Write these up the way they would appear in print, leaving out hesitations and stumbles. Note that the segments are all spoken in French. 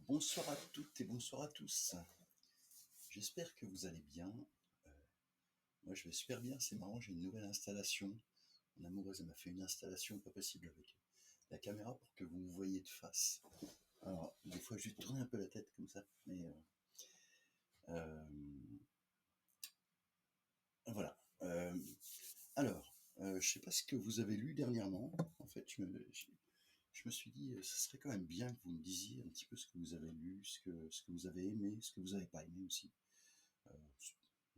Bonsoir à toutes et bonsoir à tous. J'espère que vous allez bien. Euh, Moi, je vais super bien. C'est marrant, j'ai une nouvelle installation. Mon amoureuse elle m'a fait une installation pas possible avec la caméra pour que vous me voyez de face. Alors, des fois, je vais tourner un peu la tête comme ça. Mais euh, voilà. Je sais pas ce que vous avez lu dernièrement. En fait, je me suis dit, ce serait quand même bien que vous me disiez un petit peu ce que vous avez lu, ce que vous avez aimé, ce que vous n'avez pas aimé aussi. Euh,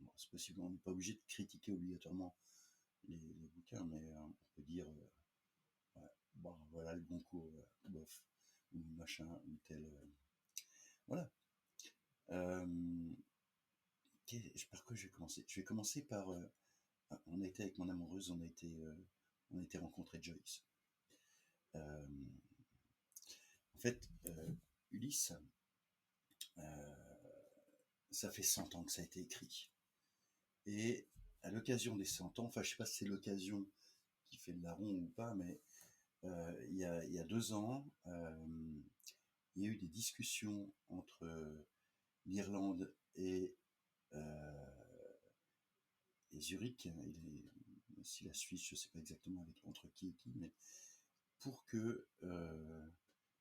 bon, c'est possible, on n'est pas obligé de critiquer obligatoirement les bouquins, mais on peut dire, ouais, bon, voilà le Goncourt, bof, ou machin, ou tel. Voilà. Euh, par quoi je vais commencer? Je vais commencer par. On a été avec mon amoureuse, on a été rencontrer Joyce. Euh, En fait, Ulysse, ça fait 100 ans que ça a été écrit. Et à l'occasion des 100 ans, enfin, je sais pas si c'est l'occasion qui fait le larron ou pas, mais il y a 2 ans, il y a eu des discussions entre l'Irlande euh, et Zurich, si la Suisse, je ne sais pas exactement entre qui et qui, mais pour que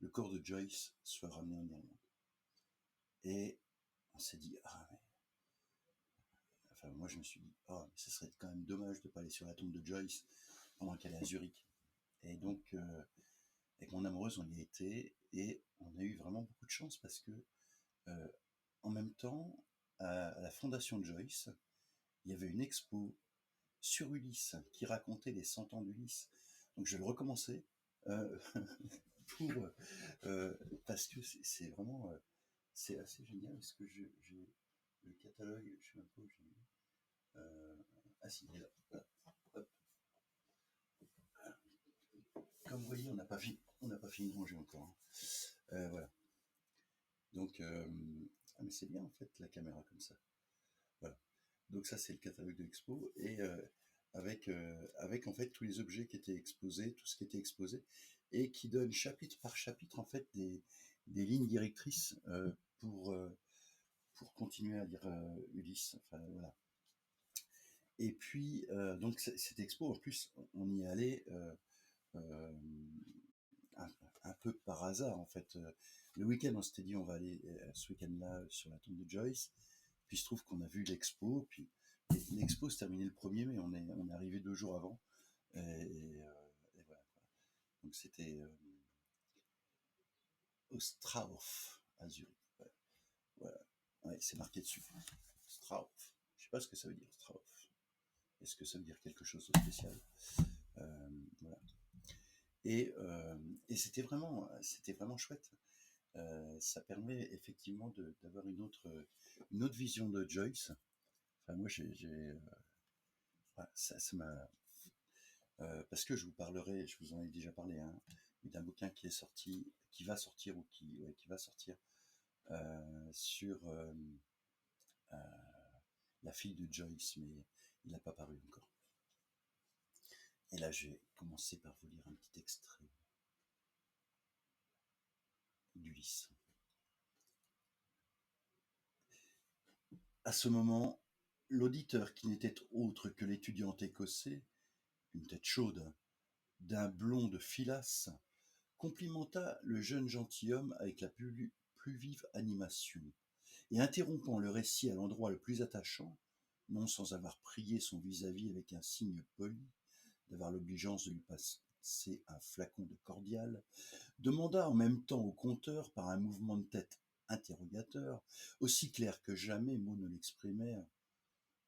le corps de Joyce soit ramené en Irlande. Et on s'est dit, enfin moi je me suis dit, mais ce serait quand même dommage de ne pas aller sur la tombe de Joyce pendant qu'elle est à Zurich. Et donc, avec mon amoureuse, on y a été et on a eu vraiment beaucoup de chance parce que euh, en même temps, à la fondation de Joyce, il y avait une expo sur Ulysse qui racontait les 100 ans d'Ulysse. Donc je vais le recommencer euh, pour, euh, parce que c'est vraiment c'est assez génial. Est-ce que j'ai le catalogue? Je sais même pas où j'ai mis. Ah si, il est là. Hop. Comme vous voyez, on n'a pas fini de manger encore, hein. Voilà. Donc, mais c'est bien en fait la caméra comme ça. Voilà. Donc ça, c'est le catalogue de l'expo et avec en fait tous les objets qui étaient exposés, tout ce qui était exposé et qui donne chapitre par chapitre en fait des lignes directrices pour continuer à lire Ulysse. Enfin voilà. Et puis donc cette expo en plus on y est allé euh, un, un peu par hasard en fait. Le week-end on s'était dit on va aller ce week-end-là sur la tombe de Joyce. Puis il se trouve qu'on a vu l'expo, puis l'expo se terminait le 1er mai, on est arrivé 2 jours avant, et voilà. Donc c'était au Strauff à Zurich. Ouais, voilà. Ouais, c'est marqué dessus. Strauff. Je sais pas ce que ça veut dire, Strauff. Est-ce que ça veut dire quelque chose de spécial? Voilà. Et c'était vraiment chouette. Ça permet effectivement d'avoir une autre vision de Joyce. Enfin, moi, ouais, ça m'a. Parce que je vous parlerai, je vous en ai déjà parlé, hein, d'un bouquin qui est sorti, qui va sortir ou qui va sortir sur la fille de Joyce, mais il n'a pas paru encore. Et là, je vais commencer par vous lire un petit extrait d'Ulysse. À ce moment, l'auditeur, qui n'était autre que l'étudiant écossais, une tête chaude, d'un blond de filasse, complimenta le jeune gentilhomme avec la plus vive animation, et interrompant le récit à l'endroit le plus attachant, non sans avoir prié son vis-à-vis avec un signe poli, d'avoir l'obligeance de lui passer un flacon de cordial, demanda en même temps au conteur, par un mouvement de tête interrogateur, aussi clair que jamais mots ne l'exprimèrent,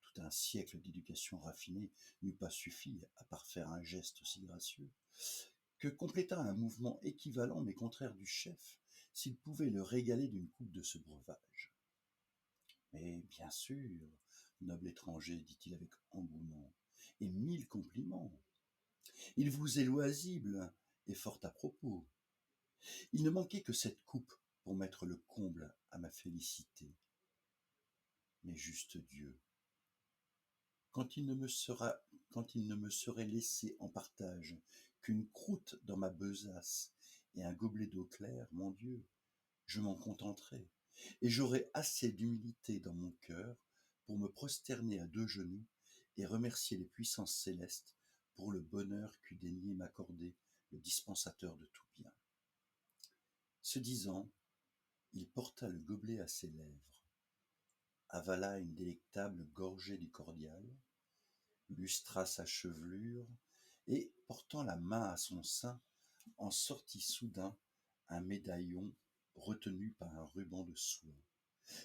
tout un siècle d'éducation raffinée n'eût pas suffi à parfaire un geste aussi gracieux, que compléta un mouvement équivalent mais contraire du chef, s'il pouvait le régaler d'une coupe de ce breuvage. Mais bien sûr, noble étranger, dit-il avec engouement, et 1000 compliments. Il vous est loisible et fort à propos. Il ne manquait que cette coupe pour mettre le comble à ma félicité. Mais juste Dieu, quand il ne me serait laissé en partage qu'une croûte dans ma besace et un gobelet d'eau claire, mon Dieu, je m'en contenterai, et j'aurai assez d'humilité dans mon cœur pour me prosterner à 2 genoux et remercier les puissances célestes pour le bonheur qu'eût daigné m'accorder le dispensateur de tout bien. Ce disant, il porta le gobelet à ses lèvres, avala une délectable gorgée du cordial, lustra sa chevelure, et, portant la main à son sein, en sortit soudain un médaillon retenu par un ruban de soie.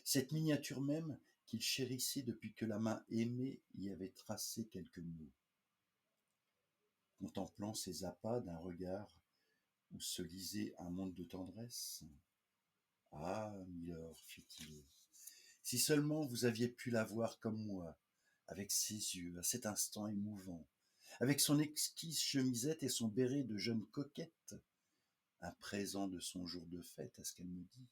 Cette miniature même qu'il chérissait depuis que la main aimée y avait tracé quelques mots. Contemplant ses appas d'un regard où se lisait un monde de tendresse. « Ah, milord, fit-il, si seulement vous aviez pu la voir comme moi, avec ses yeux, à cet instant émouvant, avec son exquise chemisette et son béret de jeune coquette, un présent de son jour de fête, à ce qu'elle me dit,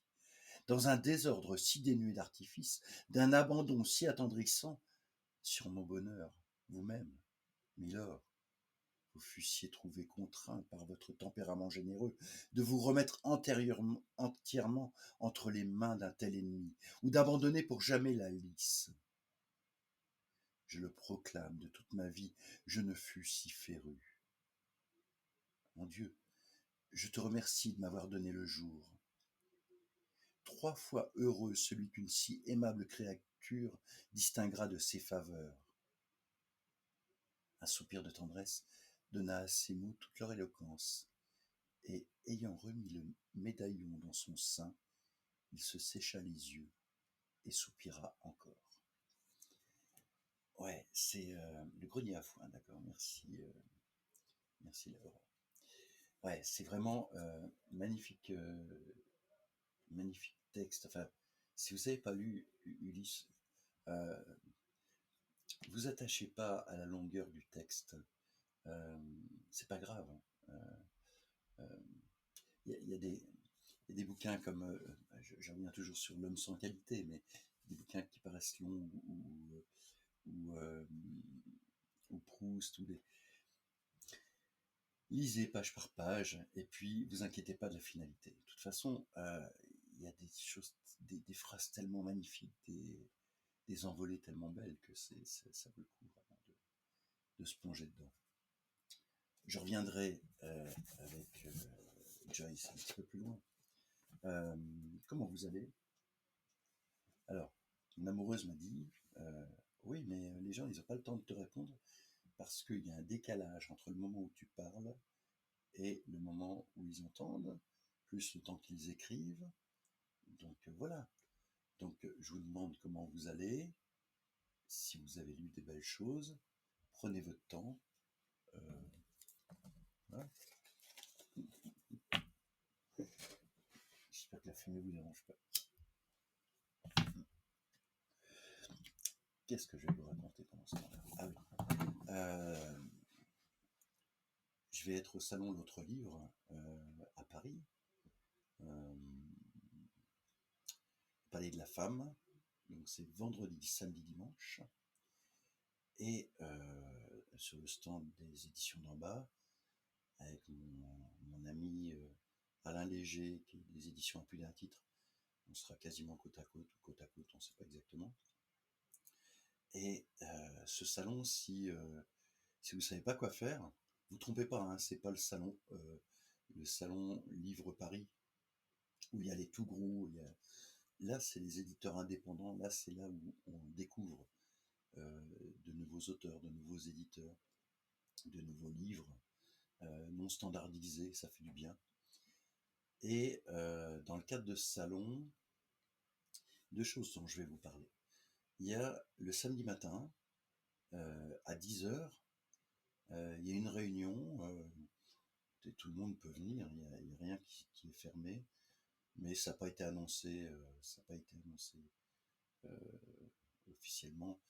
dans un désordre si dénué d'artifice, d'un abandon si attendrissant, sur mon bonheur, vous-même, milord, vous fussiez trouvé contraint par votre tempérament généreux de vous remettre entièrement entre les mains d'un tel ennemi, ou d'abandonner pour jamais la lice. Je le proclame, de toute ma vie, je ne fus si féru. Mon Dieu, je te remercie de m'avoir donné le jour. 3 fois heureux celui qu'une si aimable créature distinguera de ses faveurs. Un soupir de tendresse donna à ces mots toute leur éloquence, et, ayant remis le médaillon dans son sein, il se sécha les yeux et soupira encore. Ouais, c'est le grenier à foin, d'accord, merci Laura. Ouais, c'est vraiment magnifique, magnifique texte. Enfin, si vous n'avez pas lu Ulysse, euh, vous attachez pas à la longueur du texte. C'est pas grave. Il y a des bouquins comme, je reviens toujours sur L'homme sans qualité, mais des bouquins qui paraissent longs ou, euh, ou Proust ou des. Lisez page par page, et puis vous inquiétez pas de la finalité. De toute façon, il y a des choses, des phrases tellement magnifiques, des envolées tellement belles que ça vaut le coup vraiment de se plonger dedans. Je reviendrai avec Joyce un petit peu plus loin. Comment vous allez? Alors, mon amoureuse m'a dit, oui, mais les gens, ils n'ont pas le temps de te répondre parce qu'il y a un décalage entre le moment où tu parles et le moment où ils entendent, plus le temps qu'ils écrivent. Donc voilà. Donc je vous demande comment vous allez, si vous avez lu des belles choses, prenez votre temps. Voilà. J'espère que la fumée vous dérange pas. Qu'est-ce que je vais vous raconter pendant ce temps-là? Ah oui. Je vais être au salon de l'autre livre à Paris, Palais de la Femme. Donc c'est vendredi, samedi, dimanche. Et sur le stand des éditions d'en bas, avec mon ami Alain Léger, qui est des éditions à plus d'un titre, on sera quasiment côte à côte, ou côte à côte, on ne sait pas exactement. Et ce salon, si vous ne savez pas quoi faire, vous ne trompez pas, hein, c'est pas le salon Livre Paris, où il y a les tout gros, là c'est les éditeurs indépendants, là c'est là où on découvre de nouveaux auteurs, de nouveaux éditeurs, de nouveaux livres, non standardisés, ça fait du bien. Et dans le cadre de ce salon, 2 choses dont je vais vous parler. Il y a le samedi matin, à 10h, il y a une réunion, tout le monde peut venir, il n'y a rien qui est fermé, mais ça n'a pas été annoncé, officiellement.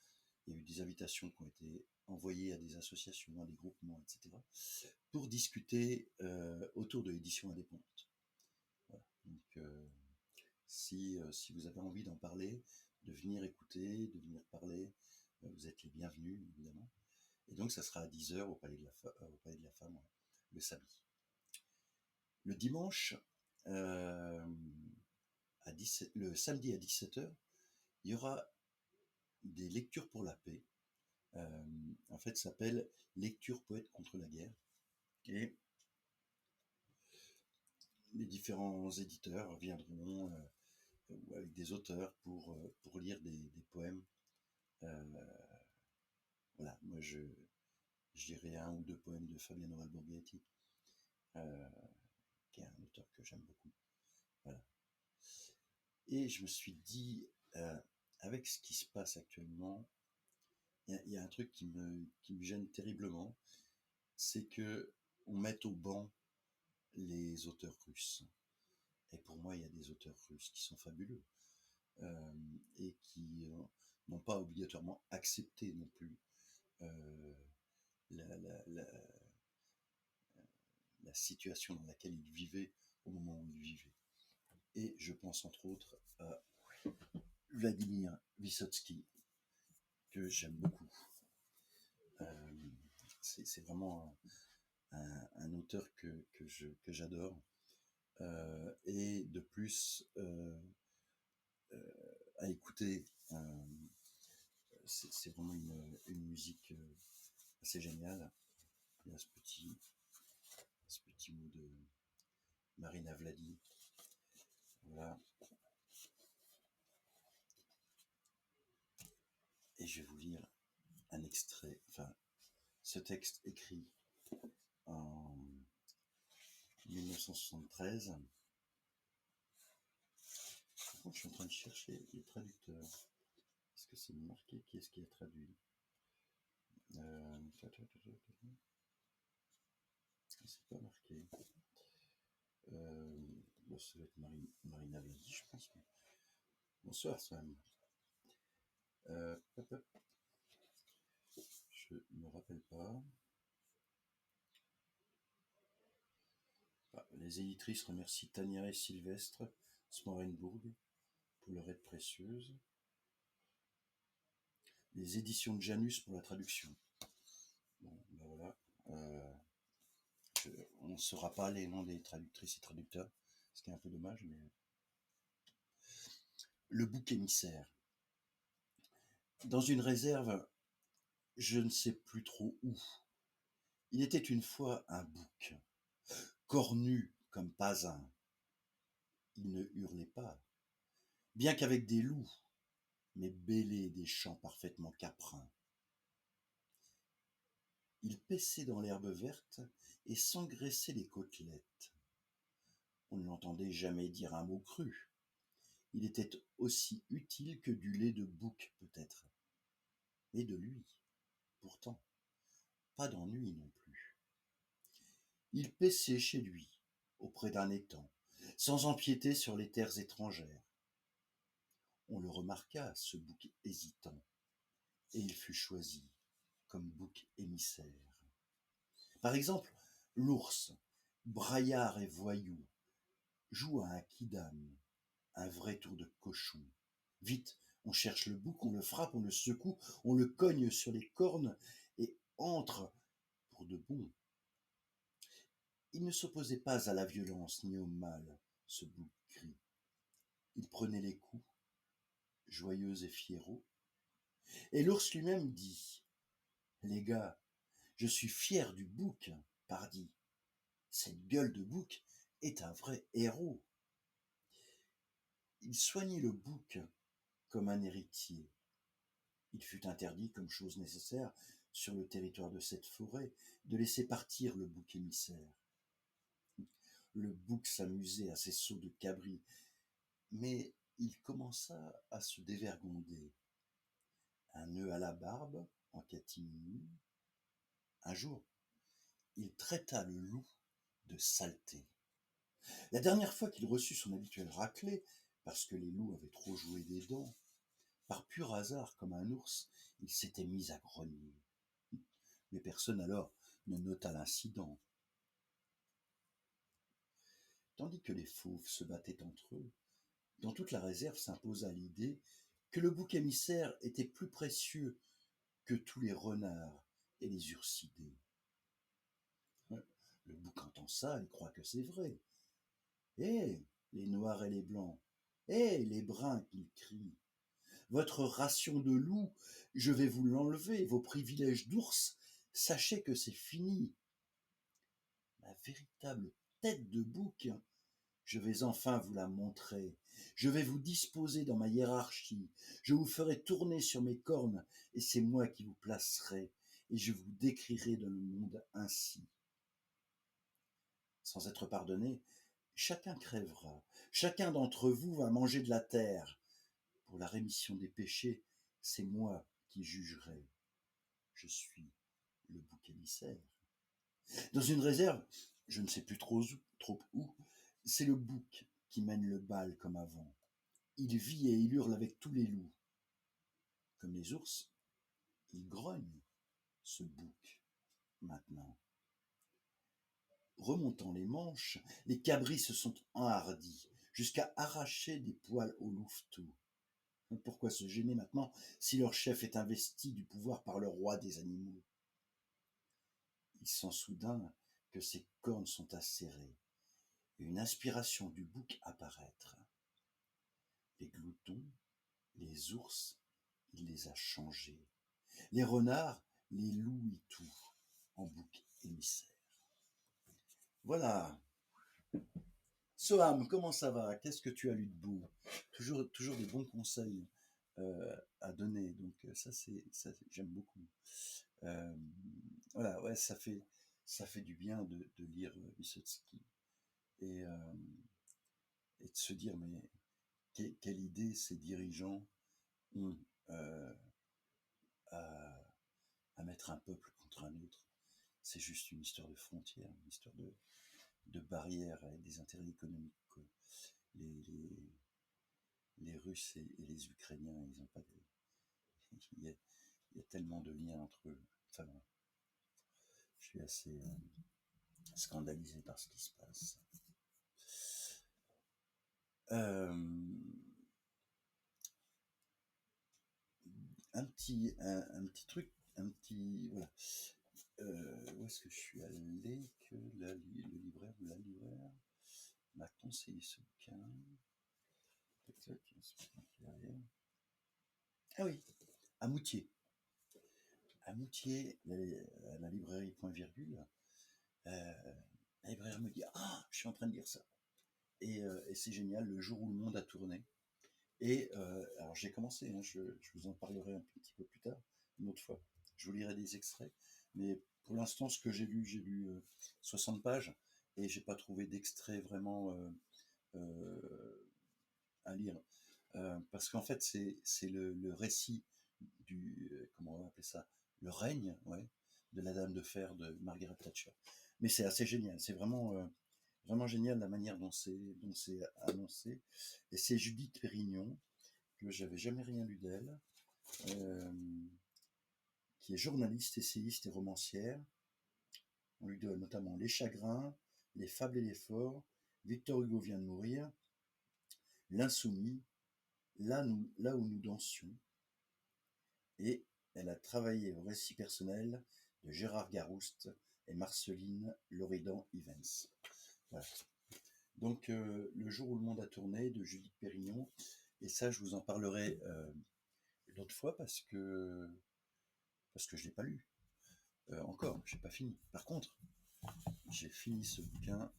Il y a eu des invitations qui ont été envoyées à des associations, à des groupements, etc., pour discuter autour de l'édition indépendante. Voilà. Donc, si vous avez envie d'en parler, de venir écouter, de venir parler, vous êtes les bienvenus, évidemment. Et donc, ça sera à 10h au Palais de la Femme, le samedi. Le dimanche, le samedi à 17h, il y aura des lectures pour la paix. En fait, ça s'appelle Lecture poète contre la guerre. Et les différents éditeurs viendront avec des auteurs pour lire des poèmes. Voilà, moi je dirais un ou deux poèmes de Fabiano Alborghetti, euh, qui est un auteur que j'aime beaucoup. Voilà. Et je me suis dit, avec ce qui se passe actuellement, il y a un truc qui me gêne terriblement, c'est que on mette au banc les auteurs russes. Et pour moi, il y a des auteurs russes qui sont fabuleux et qui n'ont pas obligatoirement accepté non plus euh, la, la, la, la situation dans laquelle ils vivaient au moment où ils vivaient. Et je pense entre autres à Vladimir Vysotsky, que j'aime beaucoup. C'est vraiment un auteur que j'adore. Et de plus, à écouter, c'est vraiment une musique assez géniale. Il y a ce petit mot de Marina Vladi. Voilà. Et je vais vous lire un extrait, enfin, ce texte écrit en 1973. Par contre, je suis en train de chercher les traducteurs. Est-ce que c'est marqué qui est-ce qui a traduit c'est pas marqué. Bon, ça va être Marina Vladi, je pense. Bonsoir, Sam. Hop, hop. Je me rappelle pas. Ah, les éditrices remercient Tania et Sylvestre Smorenbourg pour leur aide précieuse. Les éditions de Janus pour la traduction. Bon, ben voilà. On ne saura pas les noms des traductrices et traducteurs, ce qui est un peu dommage, mais. Le bouc émissaire. Dans une réserve, je ne sais plus trop où, il était une fois un bouc, cornu comme pas un. Il ne hurlait pas, bien qu'avec des loups, mais bêlait des chants parfaitement caprins. Il paissait dans l'herbe verte et s'engraissait les côtelettes. On ne l'entendait jamais dire un mot cru. Il était aussi utile que du lait de bouc peut-être. Et de lui, pourtant, pas d'ennui non plus. Il paissait chez lui, auprès d'un étang, sans empiéter sur les terres étrangères. On le remarqua, ce bouc hésitant, et il fut choisi comme bouc émissaire. Par exemple, l'ours, braillard et voyou, joue à un quidam, un vrai tour de cochon. Vite, on cherche le bouc, on le frappe, on le secoue, on le cogne sur les cornes et entre pour de bon. Il ne s'opposait pas à la violence ni au mal, ce bouc gris. Il prenait les coups, joyeux et fiérot. Et l'ours lui-même dit: les gars, je suis fier du bouc, pardi. Cette gueule de bouc est un vrai héros. Il soignait le bouc comme un héritier. Il fut interdit, comme chose nécessaire, sur le territoire de cette forêt, de laisser partir le bouc émissaire. Le bouc s'amusait à ses sauts de cabri, mais il commença à se dévergonder. Un nœud à la barbe, en catimini. Un jour, il traita le loup de saleté. La dernière fois qu'il reçut son habituelle raclée, parce que les loups avaient trop joué des dents, par pur hasard, comme un ours, il s'était mis à grogner. Mais personne alors ne nota l'incident. Tandis que les fauves se battaient entre eux, dans toute la réserve s'imposa l'idée que le bouc émissaire était plus précieux que tous les renards et les ursidés. Le bouc entend ça et croit que c'est vrai. Eh, les noirs et les blancs, Eh, les bruns, qu'il crie, votre ration de loup, je vais vous l'enlever, vos privilèges d'ours, sachez que c'est fini. Ma véritable tête de bouc, je vais enfin vous la montrer. Je vais vous disposer dans ma hiérarchie. Je vous ferai tourner sur mes cornes, et c'est moi qui vous placerai, et je vous décrirai dans le monde ainsi. Sans être pardonné, chacun crèvera. Chacun d'entre vous va manger de la terre. Pour la rémission des péchés, c'est moi qui jugerai. Je suis le bouc émissaire. Dans une réserve, je ne sais plus trop où, c'est le bouc qui mène le bal comme avant. Il vit et il hurle avec tous les loups. Comme les ours, il grogne, ce bouc, maintenant. Remontant les manches, les cabris se sont enhardis, jusqu'à arracher des poils au louveteau. Pourquoi se gêner maintenant si leur chef est investi du pouvoir par le roi des animaux? Il sent soudain que ses cornes sont acérées, et une inspiration du bouc apparaître. Les gloutons, les ours, il les a changés. Les renards, les loups et tout, en bouc émissaire. Voilà. Soham, comment ça va? Qu'est-ce que tu as lu de beau? Toujours des bons conseils à donner. Donc ça, j'aime beaucoup. Euh, voilà, ouais, ça fait du bien de lire Vysotsky et, euh, et de se dire mais quelle idée ces dirigeants ont euh, à, à mettre un peuple contre un autre. C'est juste une histoire de frontières, une histoire de barrières et des intérêts économiques, quoi. Les, les, les Russes et les Ukrainiens, ils ont pas de, il y a tellement de liens entre eux. Enfin, je suis assez scandalisé par ce qui se passe. Euh, un petit truc, un petit voilà. Où est-ce que je suis allé que le libraire ou la libraire m'a conseillé ce bouquin. Ah oui, à Moutier. À Moutier, la librairie Point Virgule, la libraire me dit ah, je suis en train de lire ça. Et c'est génial, le jour où le monde a tourné. Et alors j'ai commencé, hein, je vous en parlerai un petit peu plus tard, une autre fois. Je vous lirai des extraits. Mais pour l'instant, ce que j'ai lu 60 pages et j'ai pas trouvé d'extrait vraiment à lire. Parce qu'en fait, c'est le récit du, comment on va appeler ça, le règne, ouais, de la Dame de Fer de Margaret Thatcher. Mais c'est assez génial, c'est vraiment génial la manière dont c'est annoncé. Et c'est Judith Pérignon, que j'avais jamais rien lu d'elle, euh, qui est journaliste, essayiste et romancière. On lui doit notamment Les Chagrins, Les Fables et les Forts, Victor Hugo vient de mourir, L'Insoumis, là où nous dansions, et elle a travaillé au récit personnel de Gérard Garouste et Marceline Loridan-Ivens. Voilà. Donc, Le jour où le monde a tourné de Judith Pérignon, et ça, je vous en parlerai une autre fois parce que je ne l'ai pas lu. Encore, je n'ai pas fini. Par contre, j'ai fini ce bouquin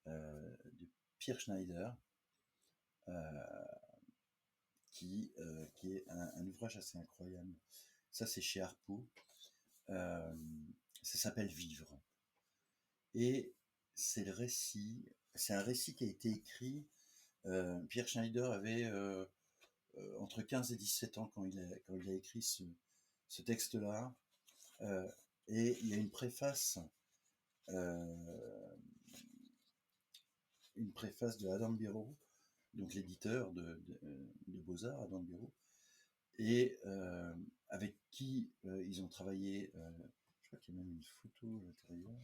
de Pierre Schneider, qui est un ouvrage assez incroyable. Ça, c'est chez Harpo. Euh, Ça s'appelle Vivre. Et c'est un récit qui a été écrit. Pierre Schneider avait entre 15 et 17 ans quand il a écrit ce texte-là. Et il y a euh, une préface de Adam Biro, donc l'éditeur de Beaux-Arts, Adam Biro, et avec qui ils ont travaillé. Je crois qu'il y a même une photo à l'intérieur.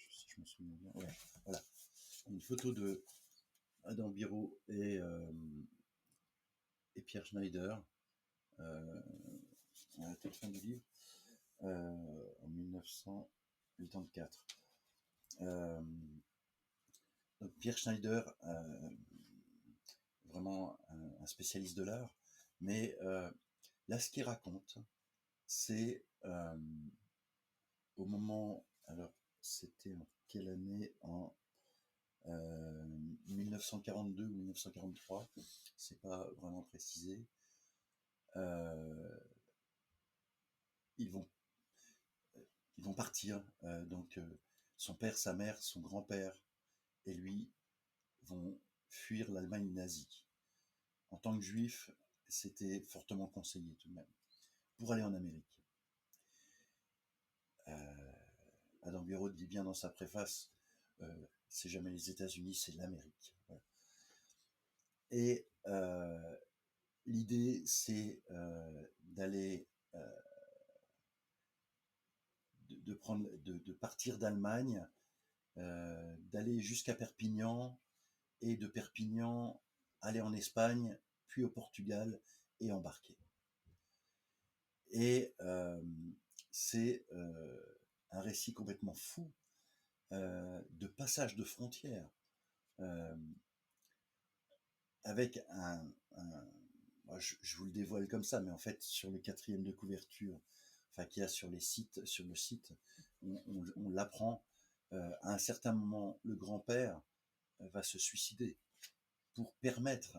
Si je me souviens bien. Ouais, voilà. Une photo de Adam Biro et Pierre Schneider à la toute fin du livre en 1984. Donc Pierre Schneider, vraiment un spécialiste de l'art, mais là, ce qu'il raconte, c'est au moment, alors c'était en quelle année, en 1942 ou 1943, c'est pas vraiment précisé. Euh, ils vont ils vont partir, donc son père, sa mère, son grand-père et lui vont fuir l'Allemagne nazie. En tant que juif, c'était fortement conseillé tout de même pour aller en Amérique. Euh, Adam Bureau dit bien dans sa préface, c'est jamais les États-Unis, c'est l'Amérique. Voilà. Et l'idée, c'est d'aller, de partir d'Allemagne, d'aller jusqu'à Perpignan, et de Perpignan aller en Espagne, puis au Portugal et embarquer. Et c'est un récit complètement fou de passage de frontières, euh, avec je vous le dévoile comme ça, mais en fait sur le quatrième de couverture, enfin qu'il y a sur le site, on l'apprend. À un certain moment, le grand-père va se suicider pour permettre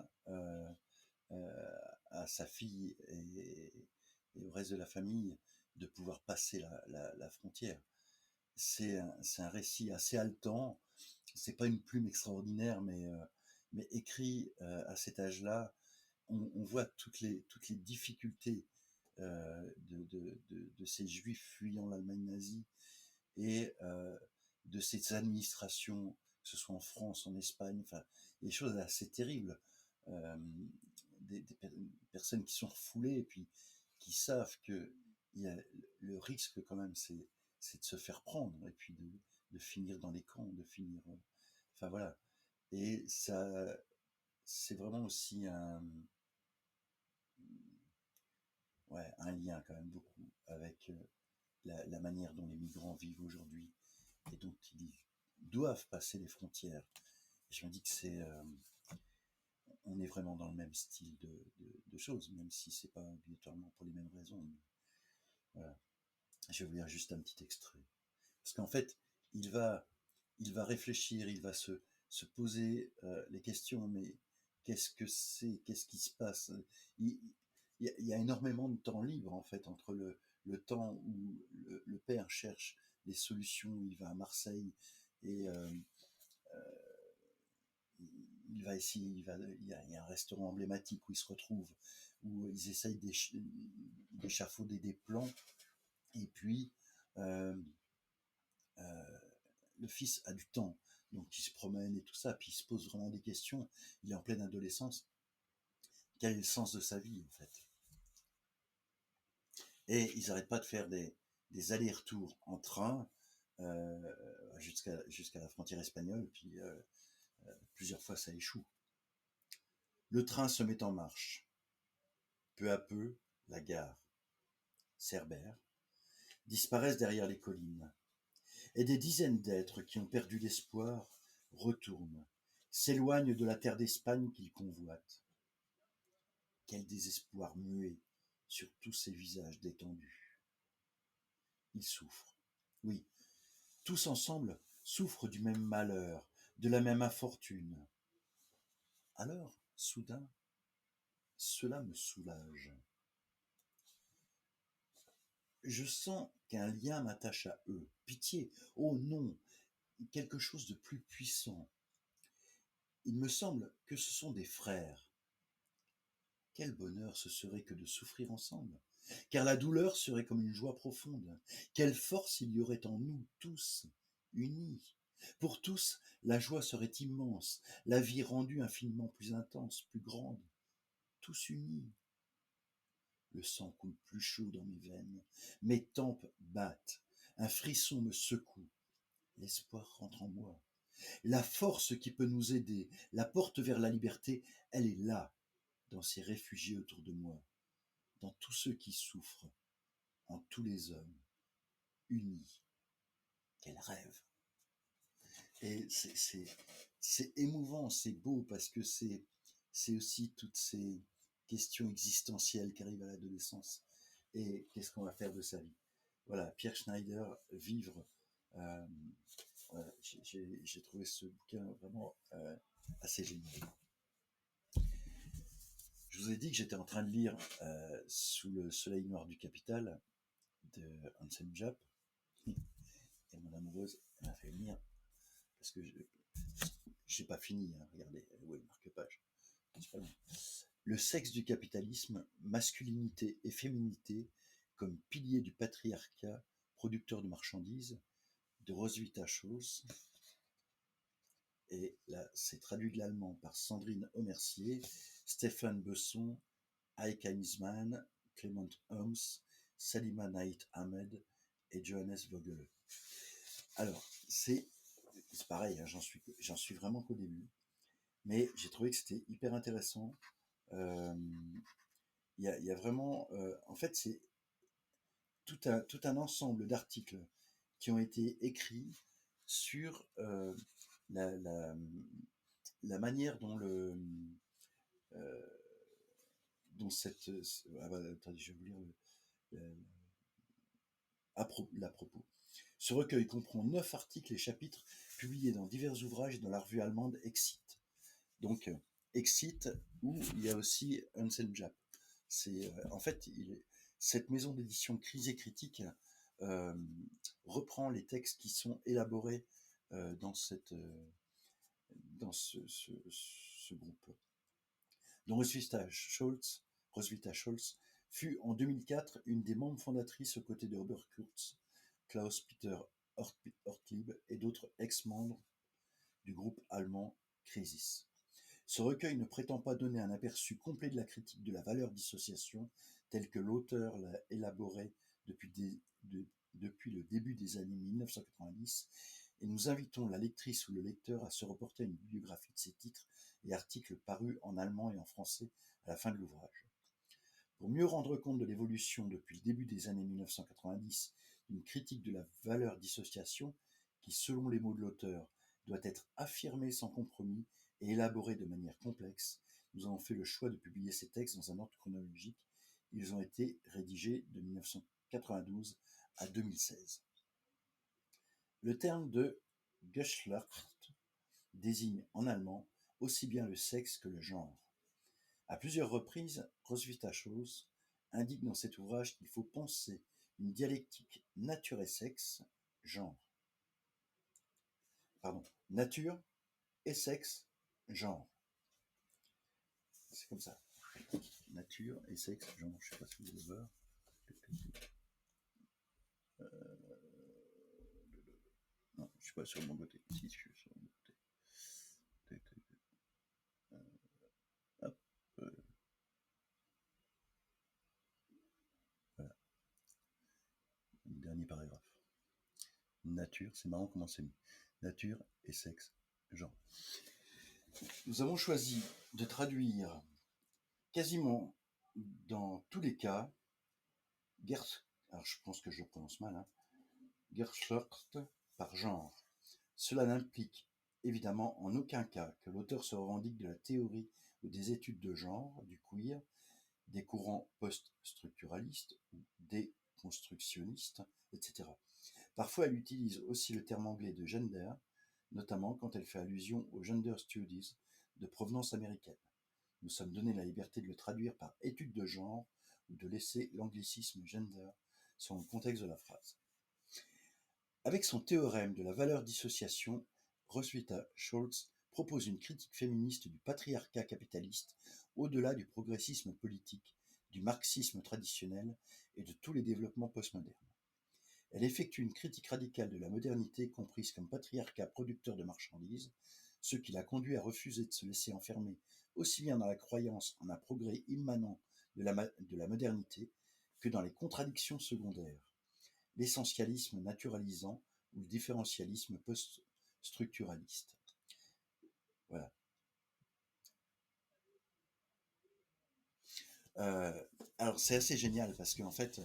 à sa fille et au reste de la famille de pouvoir passer la frontière. C'est un récit assez haletant. C'est pas une plume extraordinaire, mais écrit à cet âge-là, on voit toutes les difficultés de ces juifs fuyant l'Allemagne nazie et de ces administrations, que ce soit en France, en Espagne, enfin, des choses assez terribles. Euh, des personnes qui sont refoulées et puis qui savent que il y a le risque quand même, c'est de se faire prendre et puis de finir dans les camps, de finir. Enfin voilà. Et ça, c'est vraiment aussi ouais, un lien quand même beaucoup avec la manière dont les migrants vivent aujourd'hui et dont ils doivent passer les frontières. Et je me dis que on est vraiment dans le même style de choses, même si c'est pas obligatoirement pour les mêmes raisons. Voilà. Je vais vous lire juste un petit extrait. Parce qu'en fait, il va, il va réfléchir, il va se poser les questions, mais qu'est-ce que c'est, qu'est-ce qui se passe, il, il y a énormément de temps libre en fait entre le temps où le père cherche les solutions, il va à Marseille et il va essayer, il y a un restaurant emblématique où ils se retrouvent, où ils essayent d'échafauder des plans, et puis euh, euh, le fils a du temps, donc il se promène et tout ça, puis il se pose vraiment des questions, il est en pleine adolescence, quel est le sens de sa vie en fait? Et ils n'arrêtent pas de faire des allers-retours en train jusqu'à la frontière espagnole, puis plusieurs fois ça échoue. Le train se met en marche. Peu à peu, la gare, Cerbère, disparaissent derrière les collines, et des dizaines d'êtres qui ont perdu l'espoir retournent, s'éloignent de la terre d'Espagne qu'ils convoitent. Quel désespoir muet sur tous ces visages détendus. Ils souffrent. Oui, tous ensemble souffrent du même malheur, de la même infortune. Alors, soudain, cela me soulage. Je sens qu'un lien m'attache à eux. Pitié, oh non, quelque chose de plus puissant. Il me semble que ce sont des frères. Quel bonheur ce serait que de souffrir ensemble, car la douleur serait comme une joie profonde. Quelle force il y aurait en nous tous, unis. Pour tous, la joie serait immense, la vie rendue infiniment plus intense, plus grande. Tous unis. Le sang coule plus chaud dans mes veines, mes tempes battent, un frisson me secoue. L'espoir rentre en moi. La force qui peut nous aider, la porte vers la liberté, elle est là, dans ces réfugiés autour de moi, dans tous ceux qui souffrent, en tous les hommes, unis. Quel rêve! Et c'est émouvant, c'est beau parce que c'est aussi toutes ces questions existentielles qui arrivent à l'adolescence. Et qu'est-ce qu'on va faire de sa vie? Voilà, Pierre Schneider, Vivre. Euh, voilà, j'ai trouvé ce bouquin vraiment assez génial. Je vous ai dit que j'étais en train de lire Sous le soleil noir du capital de Anselm Japp. Et mon amoureuse m'a fait lire parce que j'ai pas fini. Hein, regardez, oui, marque-page. Le sexe du capitalisme, masculinité et féminité comme piliers du patriarcat producteur de marchandises, de Roswitha Scholz. Et là, c'est traduit de l'allemand par Sandrine Aumercier, Stéphane Besson, Heike Heinzmann, Clement Holmes, Salima Naït Ahmed et Johannes Vogel. Alors, c'est pareil, hein, j'en suis vraiment qu'au début, mais j'ai trouvé que c'était hyper intéressant. Il y a vraiment, en fait, c'est tout un ensemble d'articles qui ont été écrits sur la, la, la manière dont euh, dont cette, ah bah, attendez, je vais vous lire l'à propos. Ce recueil comprend 9 articles et chapitres publiés dans divers ouvrages et dans la revue allemande Exit. Donc, Exit, où il y a aussi Anselm Japp. C'est, en fait, cette maison d'édition Crise et Critique euh, reprend les textes qui sont élaborés dans, dans ce groupe. Dont Roswitha Scholz fut en 2004 une des membres fondatrices aux côtés de Robert Kurz, Klaus-Peter Ortlieb et d'autres ex-membres du groupe allemand Crisis. Ce recueil ne prétend pas donner un aperçu complet de la critique de la valeur dissociation telle que l'auteur l'a élaborée depuis le début des années 1990, et nous invitons la lectrice ou le lecteur à se reporter à une bibliographie de ces titres et articles parus en allemand et en français à la fin de l'ouvrage. Pour mieux rendre compte de l'évolution depuis le début des années 1990 d'une critique de la valeur dissociation qui, selon les mots de l'auteur, doit être affirmée sans compromis et élaborée de manière complexe, nous avons fait le choix de publier ces textes dans un ordre chronologique. Ils ont été rédigés de 1992 à 2016. Le terme de Geschlecht désigne en allemand aussi bien le sexe que le genre. À plusieurs reprises, Roswitha Scholz indique dans cet ouvrage qu'il faut penser une dialectique nature et sexe, genre. Pardon, nature et sexe, genre. C'est comme ça. Nature et sexe, genre. Je sais pas si vous allez voir. Non, je suis pas sur mon côté. Si, je suis sur mon côté. Hop. Voilà. Le dernier paragraphe. Nature, c'est marrant comment c'est mis. Nature et sexe, genre. Nous avons choisi de traduire quasiment dans tous les cas alors je pense que je le prononce mal, hein, Geschlecht par genre. Cela n'implique évidemment en aucun cas que l'auteur se revendique de la théorie ou des études de genre, du queer, des courants post-structuralistes ou déconstructionnistes, etc. Parfois, elle utilise aussi le terme anglais de gender, notamment quand elle fait allusion aux gender studies de provenance américaine. Nous sommes donné la liberté de le traduire par étude de genre ou de laisser l'anglicisme gender selon le contexte de la phrase. Avec son théorème de la valeur dissociation, Roswitha Scholz propose une critique féministe du patriarcat capitaliste au-delà du progressisme politique, du marxisme traditionnel et de tous les développements postmodernes. Elle effectue une critique radicale de la modernité comprise comme patriarcat producteur de marchandises, ce qui l'a conduit à refuser de se laisser enfermer aussi bien dans la croyance en un progrès immanent de la modernité que dans les contradictions secondaires, l'essentialisme naturalisant ou le différentialisme post-structuraliste. Voilà. Alors c'est assez génial parce qu'en fait,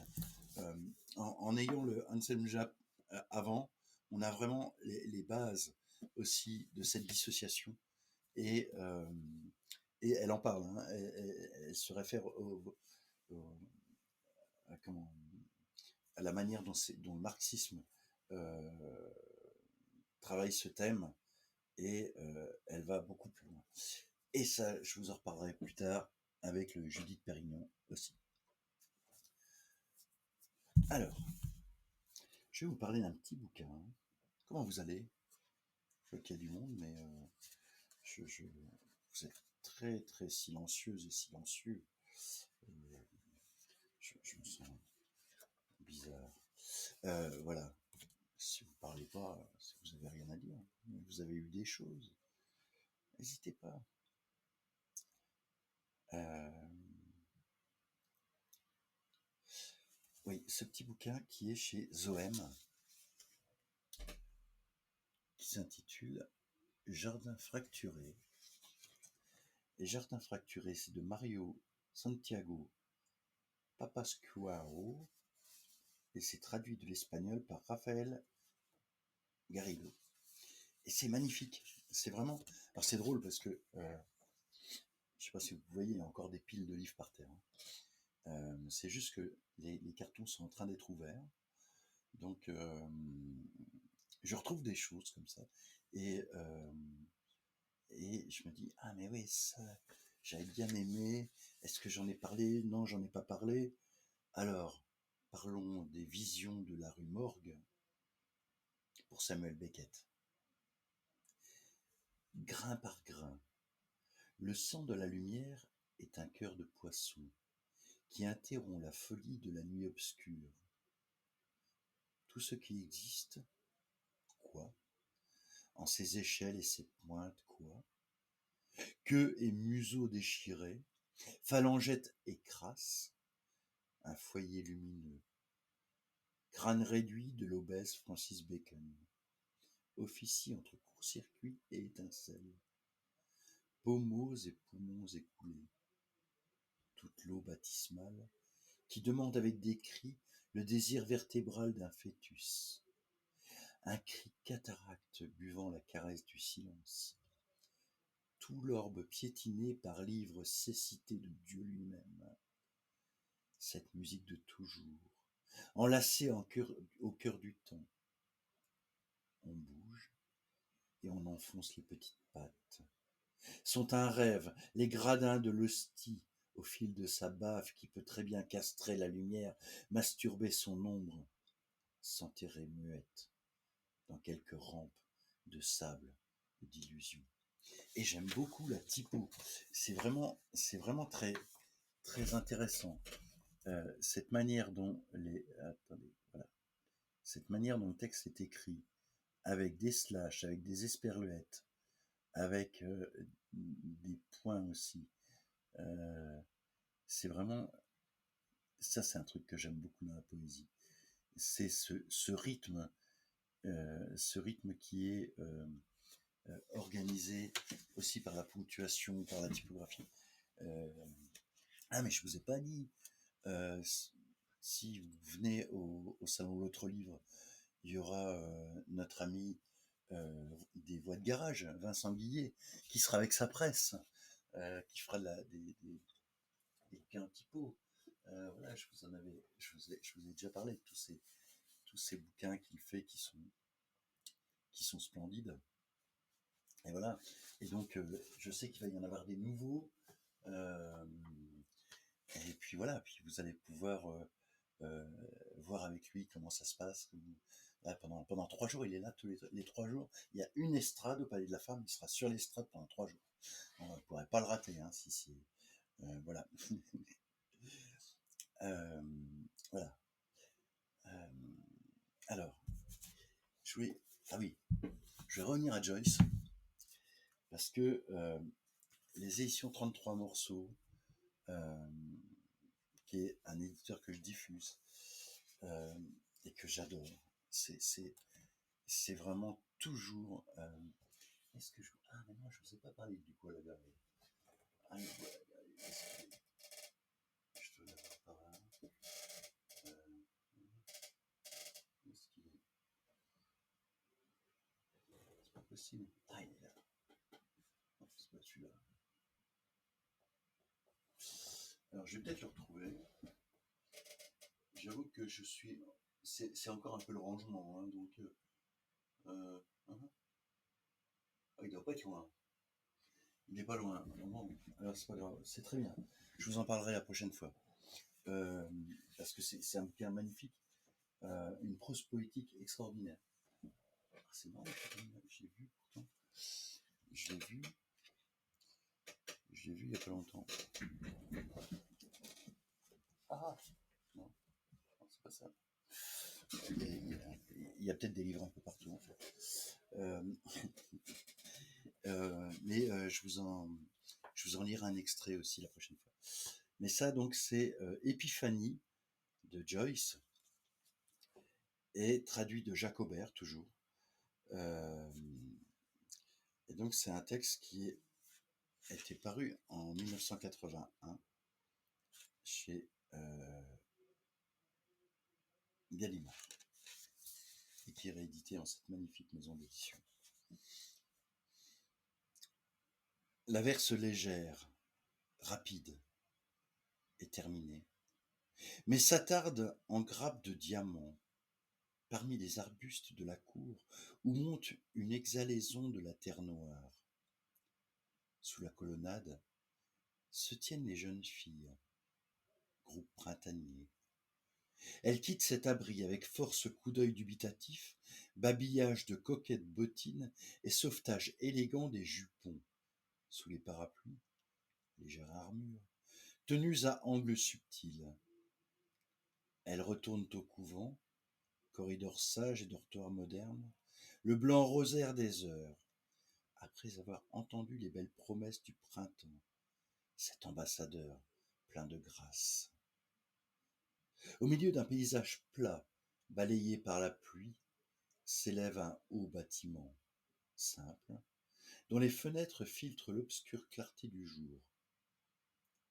en ayant le Anselm Japp avant, on a vraiment les bases aussi de cette dissociation. Et, et elle en parle, hein, elle se réfère au- comment, à la manière dont le marxisme euh, travaille ce thème, et elle va beaucoup plus loin. Et ça, je vous en reparlerai plus tard avec le Judith Pérignon aussi. Alors, je vais vous parler d'un petit bouquin. Comment vous allez? Je vois qu'il y a du monde, mais vous êtes très très silencieuses et silencieux. Euh, je me sens bizarre. Voilà. Si vous parlez pas, si vous avez rien à dire, vous avez eu des choses, n'hésitez pas. Euh, oui, ce petit bouquin qui est chez Zoem, qui s'intitule Jardin fracturé. Et Jardin fracturé, c'est de Mario Santiago Papascuaro, et c'est traduit de l'espagnol par Rafael Garrido. Et c'est magnifique. C'est vraiment. Alors c'est drôle parce que je sais pas si vous voyez, il y a encore des piles de livres par terre, hein. C'est juste que les cartons sont en train d'être ouverts. Donc je retrouve des choses comme ça. Et, et je me dis, ah mais oui, ça, j'avais bien aimé. Est-ce que j'en ai parlé? Non, j'en ai pas parlé. Alors, parlons des visions de la rue Morgue pour Samuel Beckett. Grain par grain, le sang de la lumière est un cœur de poisson qui interrompt la folie de la nuit obscure. Tout ce qui existe, quoi? En ses échelles et ses pointes, quoi? Queue et museau déchirés, phalangette et crasse, un foyer lumineux. Crâne réduit de l'obèse Francis Bacon, officie entre court-circuit et étincelle. Pommeaux et poumons écoulés. Toute l'eau baptismale qui demande avec des cris le désir vertébral d'un fœtus. Un cri cataracte buvant la caresse du silence. Tout l'orbe piétiné par l'ivre cécité de Dieu lui-même. Cette musique de toujours, enlacée au cœur du temps. On bouge et on enfonce les petites pattes. Sont un rêve les gradins de l'hostie au fil de sa baffe qui peut très bien castrer la lumière, masturber son ombre, s'enterrer muette dans quelques rampes de sable ou d'illusion. Et j'aime beaucoup la typo. C'est vraiment très, très intéressant. Cette manière dont voilà, cette manière dont le texte est écrit, avec des slash, avec des esperluettes, avec des points aussi. C'est vraiment ça, c'est un truc que j'aime beaucoup dans la poésie. C'est ce rythme qui est organisé aussi par la ponctuation, par la typographie. Ah mais je vous ai pas dit. Euh, si vous venez au salon L'Autre Livre, il y aura notre ami des voix de garage, Vincent Guillet, qui sera avec sa presse, qui fera des bouquins typo. Voilà, je vous ai déjà parlé de tous ces bouquins qu'il fait qui sont splendides. Et voilà. Et donc, je sais qu'il va y en avoir des nouveaux. Euh, et puis voilà, puis vous allez pouvoir euh, voir avec lui comment ça se passe. Là, pendant 3 jours, il est là tous les 3 jours. Il y a une estrade au Palais de la Femme, il sera sur l'estrade pendant 3 jours. On ne pourrait pas le rater, hein, si. Voilà. Euh, voilà. Euh, alors, je voulais. Ah oui, je vais revenir à Joyce, parce que les éditions 33 morceaux, euh, qui est un éditeur que je diffuse et que j'adore. C'est vraiment toujours. Est-ce que je. Ah, mais non, je ne vous ai pas parlé du Koala Garé. Ah, le Koala Garé, je dois l'avoir par là. Où est-ce qu'il est? C'est pas possible. ici. Ah, il est là. Non, c'est pas celui-là. Alors, je vais peut-être le retrouver. J'avoue que je suis. C'est encore un peu le rangement, hein, donc. Hein. Ah, il doit pas être loin. Il n'est pas loin. Non, alors, c'est pas grave. C'est très bien. Je vous en parlerai la prochaine fois. Euh, Parce que c'est un bouquin magnifique. Une prose poétique extraordinaire. Ah, c'est marrant, je l'ai vu pourtant. Je l'ai vu. Je l'ai vu il n'y a pas longtemps. Ah non, non, c'est pas ça. Il y a peut-être des livres un peu partout en fait. Euh, mais je vous en lirai un extrait aussi la prochaine fois. Mais ça donc c'est Épiphanie de Joyce et traduit de Jacques Aubert toujours. Euh, et donc c'est un texte qui a été paru en 1981 chez Gallimard et qui est réédité en cette magnifique maison d'édition. L'averse légère, rapide est terminée, mais s'attarde en grappes de diamants parmi les arbustes de la cour où monte une exhalaison de la terre noire. Sous la colonnade se tiennent les jeunes filles, groupe printanier. Elles quittent cet abri avec force coup d'œil dubitatif, babillage de coquettes bottines et sauvetage élégant des jupons. Sous les parapluies, légère armure, tenues à angles subtils. Elles retournent au couvent, corridor sage et dortoir moderne, le blanc rosaire des heures, après avoir entendu les belles promesses du printemps, cet ambassadeur plein de grâce. Au milieu d'un paysage plat, balayé par la pluie, s'élève un haut bâtiment, simple, dont les fenêtres filtrent l'obscure clarté du jour.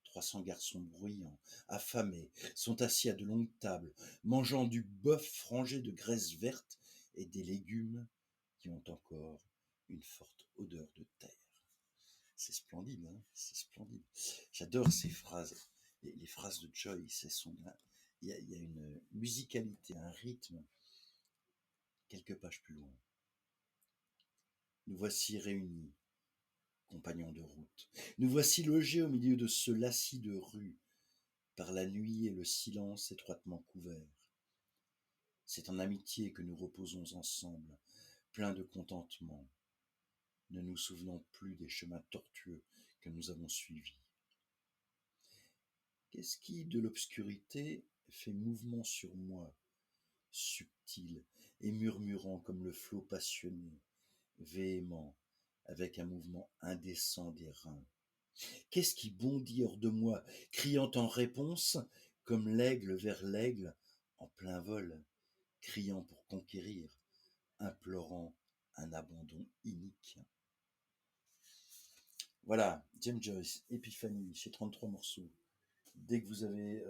300 garçons bruyants, affamés, sont assis à de longues tables, mangeant du bœuf frangé de graisse verte et des légumes qui ont encore une forte odeur de terre. C'est splendide, hein, c'est splendide. J'adore ces phrases, les phrases de Joyce. Il y a une musicalité, un rythme, quelques pages plus loin. Nous voici réunis, compagnons de route. Nous voici logés au milieu de ce lacis de rues, par la nuit et le silence étroitement couverts. C'est en amitié que nous reposons ensemble, pleins de contentement, ne nous souvenant plus des chemins tortueux que nous avons suivis. Qu'est-ce qui, de l'obscurité, fait mouvement sur moi, subtil et murmurant comme le flot passionné, véhément, avec un mouvement indécent des reins? Qu'est-ce qui bondit hors de moi, criant en réponse, comme l'aigle vers l'aigle, en plein vol, criant pour conquérir, implorant un abandon inique? Voilà, James Joyce, Épiphanie, chez 33 morceaux. Dès que vous avez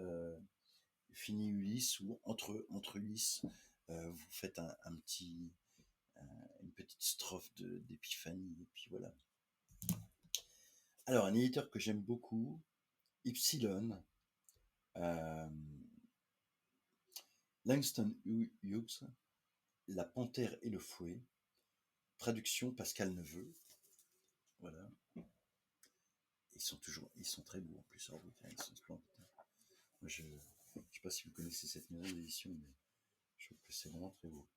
fini Ulysse ou entre Ulysse, vous faites une petite strophe d'épiphanie, et puis voilà. Alors, un éditeur que j'aime beaucoup, Ypsilon, euh, Langston Hughes, La panthère et le fouet, traduction Pascal Neveu, voilà. Ils sont très beaux en plus, leurs bouquins, ils sont splendides. Moi, je ne sais pas si vous connaissez cette maison d'édition, mais je trouve que c'est vraiment très beau.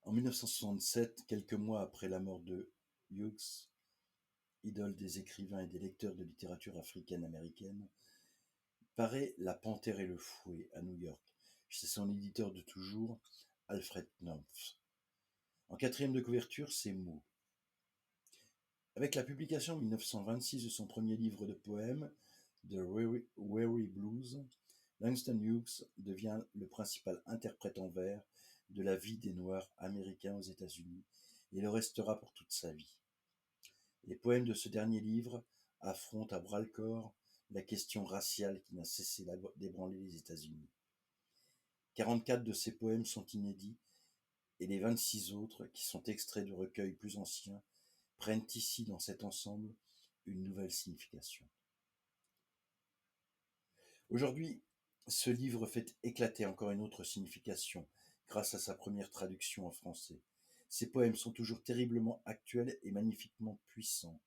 En 1967, quelques mois après la mort de Hughes, idole des écrivains et des lecteurs de littérature africaine-américaine, paraît La panthère et le fouet à New York, chez son éditeur de toujours, Alfred Knopf. En quatrième de couverture, ces mots. Avec la publication en 1926 de son premier livre de poèmes, The Weary Blues, Langston Hughes devient le principal interprète en vers de la vie des Noirs américains aux États-Unis et le restera pour toute sa vie. Les poèmes de ce dernier livre affrontent à bras-le-corps la question raciale qui n'a cessé d'ébranler les États-Unis. 44 de ces poèmes sont inédits et les 26 autres, qui sont extraits de recueils plus anciens, prennent ici, dans cet ensemble, une nouvelle signification. Aujourd'hui, ce livre fait éclater encore une autre signification grâce à sa première traduction en français. Ses poèmes sont toujours terriblement actuels et magnifiquement puissants.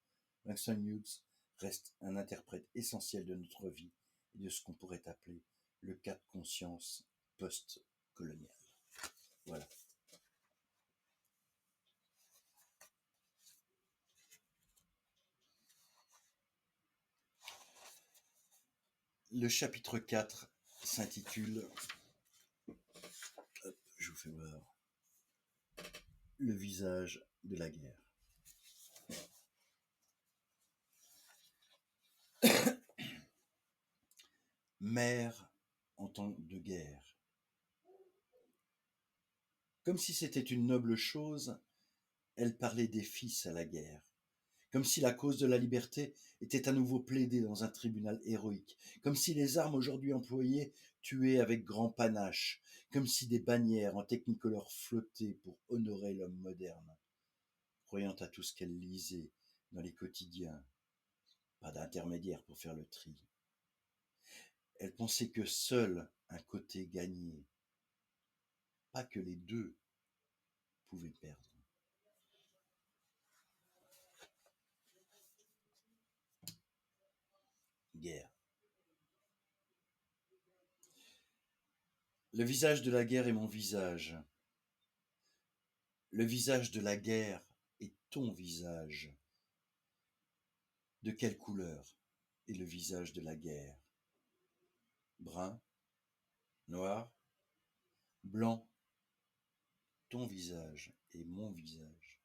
Langston Hughes reste un interprète essentiel de notre vie et de ce qu'on pourrait appeler le cas de conscience post-colonial. Voilà. Le chapitre 4 s'intitule, je vous fais voir, le visage de la guerre. Mère en temps de guerre. Comme si c'était une noble chose, elle parlait des fils à la guerre. Comme si la cause de la liberté était à nouveau plaidée dans un tribunal héroïque. Comme si les armes aujourd'hui employées tuaient avec grand panache. Comme si des bannières en technicolore flottaient pour honorer l'homme moderne. Croyant à tout ce qu'elle lisait dans les quotidiens. Pas d'intermédiaire pour faire le tri. Elle pensait que seul un côté gagnait. Pas que les deux pouvaient perdre. Guerre. Le visage de la guerre est mon visage. Le visage de la guerre est ton visage. De quelle couleur est le visage de la guerre? Brun, noir, blanc. Ton visage est mon visage.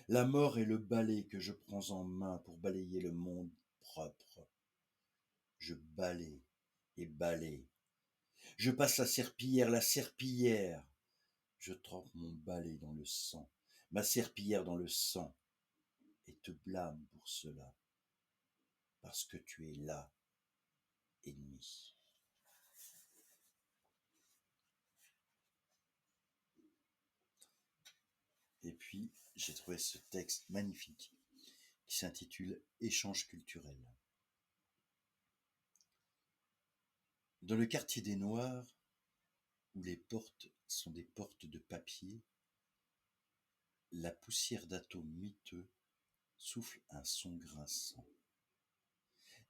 La mort est le balai que je prends en main pour balayer le monde propre. Je balaye et balaye. Je passe la serpillière, la serpillière. Je trempe mon balai dans le sang, ma serpillière dans le sang, et te blâme pour cela, parce que tu es là, ennemi. Et puis, j'ai trouvé ce texte magnifique qui s'intitule Échange culturel. Dans le quartier des Noirs, où les portes sont des portes de papier, la poussière d'atomes miteux souffle un son grinçant.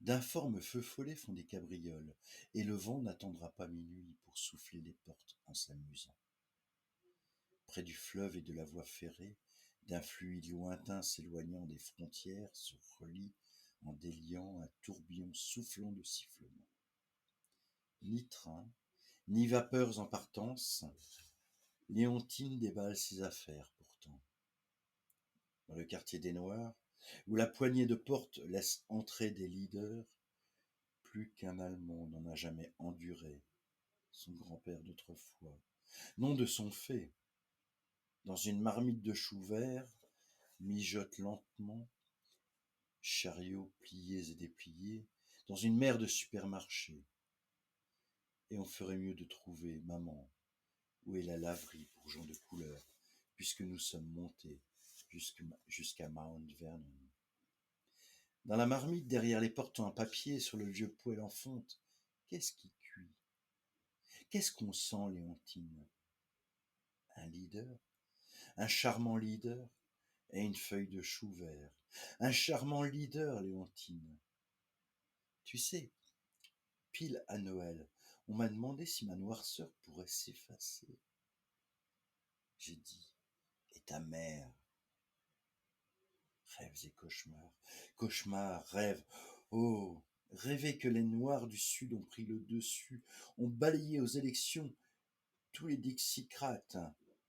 D'informes feux follets font des cabrioles, et le vent n'attendra pas minuit pour souffler les portes en s'amusant. Près du fleuve et de la voie ferrée, d'un fluide lointain s'éloignant des frontières, se relie en déliant un tourbillon soufflant de sifflements. Ni train, ni vapeurs en partance, Léontine déballe ses affaires pourtant. Dans le quartier des Noirs, où la poignée de porte laisse entrer des leaders, plus qu'un Allemand n'en a jamais enduré, son grand-père d'autrefois. Non de son fait, dans une marmite de choux verts, mijote lentement, chariots pliés et dépliés, dans une mer de supermarchés. Et on ferait mieux de trouver, maman, où est la laverie pour gens de couleur, puisque nous sommes montés jusqu'à Mount Vernon. Dans la marmite, derrière les portes en papier, sur le vieux poêle en fonte, qu'est-ce qui cuit? Qu'est-ce qu'on sent, Léontine? Un leader? Un charmant leader et une feuille de chou vert. Un charmant leader, Léontine. Tu sais, pile à Noël, on m'a demandé si ma noirceur pourrait s'effacer. J'ai dit, et ta mère? Rêves et cauchemars, cauchemars, rêves. Oh, rêver que les Noirs du Sud ont pris le dessus, ont balayé aux élections tous les Dixiecrates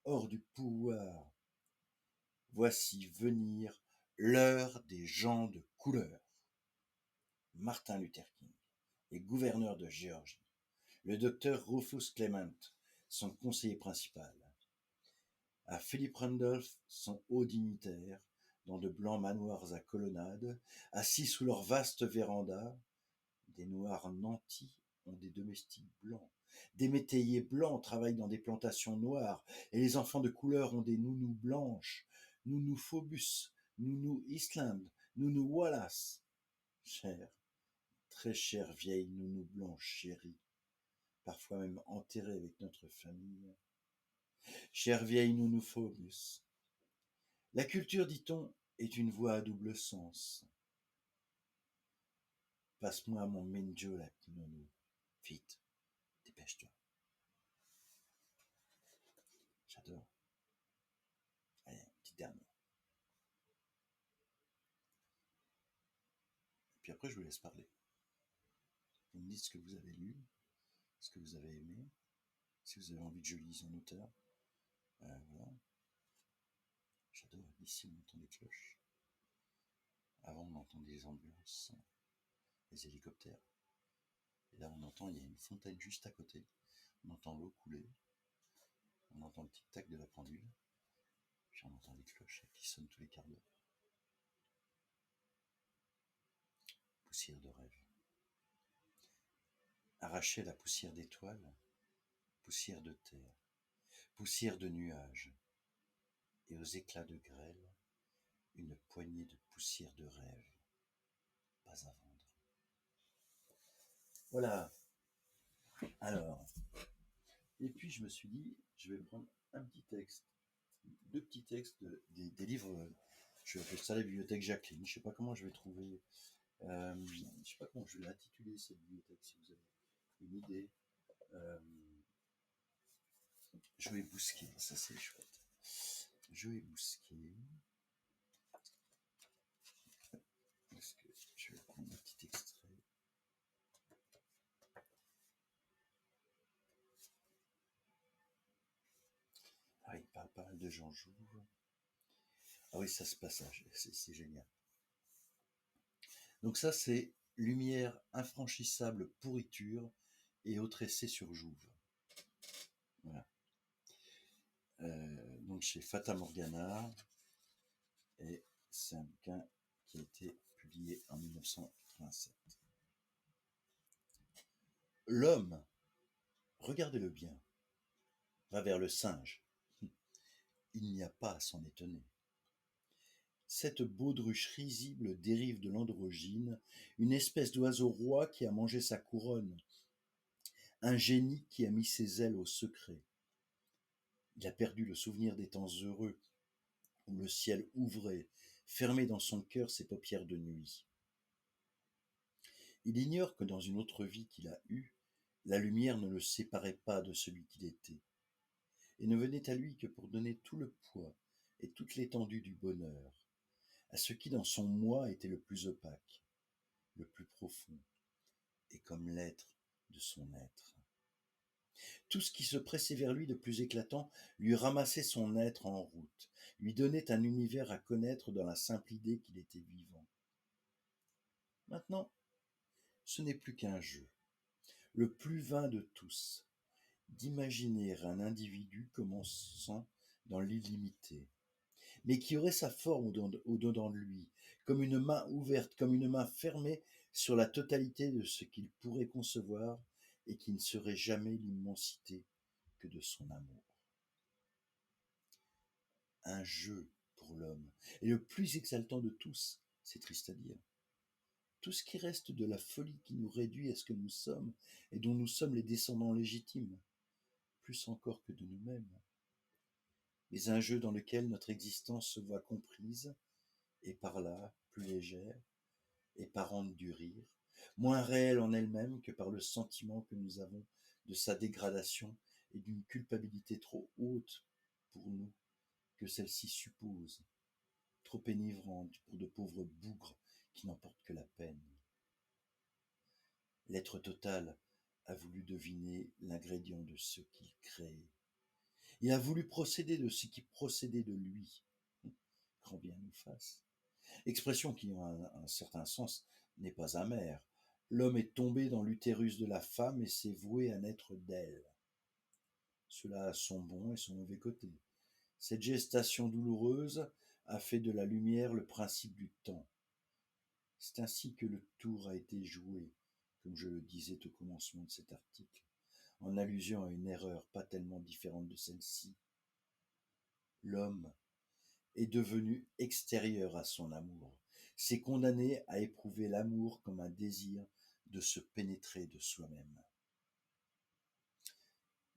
hors du pouvoir. Voici venir l'heure des gens de couleur. Martin Luther King est gouverneur de Géorgie. Le docteur Rufus Clement, son conseiller principal. À Philip Randolph, son haut dignitaire, dans de blancs manoirs à colonnades, assis sous leur vaste véranda, des noirs nantis ont des domestiques blancs, des métayers blancs travaillent dans des plantations noires, et les enfants de couleur ont des nounous blanches, nounou Phobus, nounou Island, nounou Wallace. Chère, très chère vieille nounou blanche chérie, parfois même enterrée avec notre famille. Chère vieille nounou Phobus. La culture, dit-on, est une voie à double sens. Passe-moi mon Minjo, la nounou. Vite, dépêche-toi. J'adore. Allez, un petit dernier. Puis après, je vous laisse parler. Vous me dites ce que vous avez lu, ce que vous avez aimé, si vous avez envie que je lise un auteur. Voilà. J'adore. Ici, on entend des cloches. Avant, on entendait les ambulances, les hélicoptères. Et là, on entend, il y a une fontaine juste à côté. On entend l'eau couler. On entend le tic-tac de la pendule. Puis on entend les cloches qui sonnent tous les quarts d'heure. Poussière de rêve. Arracher la poussière d'étoiles, poussière de terre, poussière de nuages, et aux éclats de grêle, une poignée de poussière de rêve, pas à vendre. Voilà. Alors, et puis je me suis dit, je vais prendre un petit texte, deux petits textes des livres. Je vais appeler ça la bibliothèque Jacqueline. Je sais pas comment je vais trouver. Je sais pas comment je vais l'intituler cette bibliothèque. Si vous avez une idée, Joe Bousquet, ça c'est chouette. Joe Bousquet. Est-ce que je vais prendre un petit extrait? Ah, il parle pas mal de Jean Jouve. Ah oui, ça se passe, c'est génial. Donc ça, c'est Lumière infranchissable pourriture et autres essais sur Jouve. Voilà. Donc chez Fata Morgana, et c'est un bouquin qui a été publié en 1987. L'homme, regardez-le bien, va vers le singe. Il n'y a pas à s'en étonner. Cette baudruche risible dérive de l'androgyne, une espèce d'oiseau roi qui a mangé sa couronne, un génie qui a mis ses ailes au secret. Il a perdu le souvenir des temps heureux où le ciel ouvrait, fermait dans son cœur ses paupières de nuit. Il ignore que dans une autre vie qu'il a eue, la lumière ne le séparait pas de celui qu'il était, et ne venait à lui que pour donner tout le poids et toute l'étendue du bonheur à ce qui dans son moi était le plus opaque, le plus profond, et comme l'être de son être. Tout ce qui se pressait vers lui de plus éclatant lui ramassait son être en route, lui donnait un univers à connaître dans la simple idée qu'il était vivant. Maintenant, ce n'est plus qu'un jeu, le plus vain de tous, d'imaginer un individu commençant dans l'illimité, mais qui aurait sa forme au-dedans de lui, comme une main ouverte, comme une main fermée sur la totalité de ce qu'il pourrait concevoir et qui ne serait jamais l'immensité que de son amour. Un jeu pour l'homme, et le plus exaltant de tous, c'est triste à dire. Tout ce qui reste de la folie qui nous réduit à ce que nous sommes et dont nous sommes les descendants légitimes, plus encore que de nous-mêmes. Mais un jeu dans lequel notre existence se voit comprise, et par là plus légère, et parente du rire, moins réelle en elle-même que par le sentiment que nous avons de sa dégradation et d'une culpabilité trop haute pour nous que celle-ci suppose, trop enivrante pour de pauvres bougres qui n'en portent que la peine. L'être total a voulu deviner l'ingrédient de ce qu'il crée. Il a voulu procéder de ce qui procédait de lui. Grand bien nous fasse. Expression qui, en un certain sens, n'est pas amère. L'homme est tombé dans l'utérus de la femme et s'est voué à naître d'elle. Cela a son bon et son mauvais côté. Cette gestation douloureuse a fait de la lumière le principe du temps. C'est ainsi que le tour a été joué, comme je le disais au commencement de cet article, en allusion à une erreur pas tellement différente de celle-ci. L'homme est devenu extérieur à son amour, s'est condamné à éprouver l'amour comme un désir de se pénétrer de soi-même.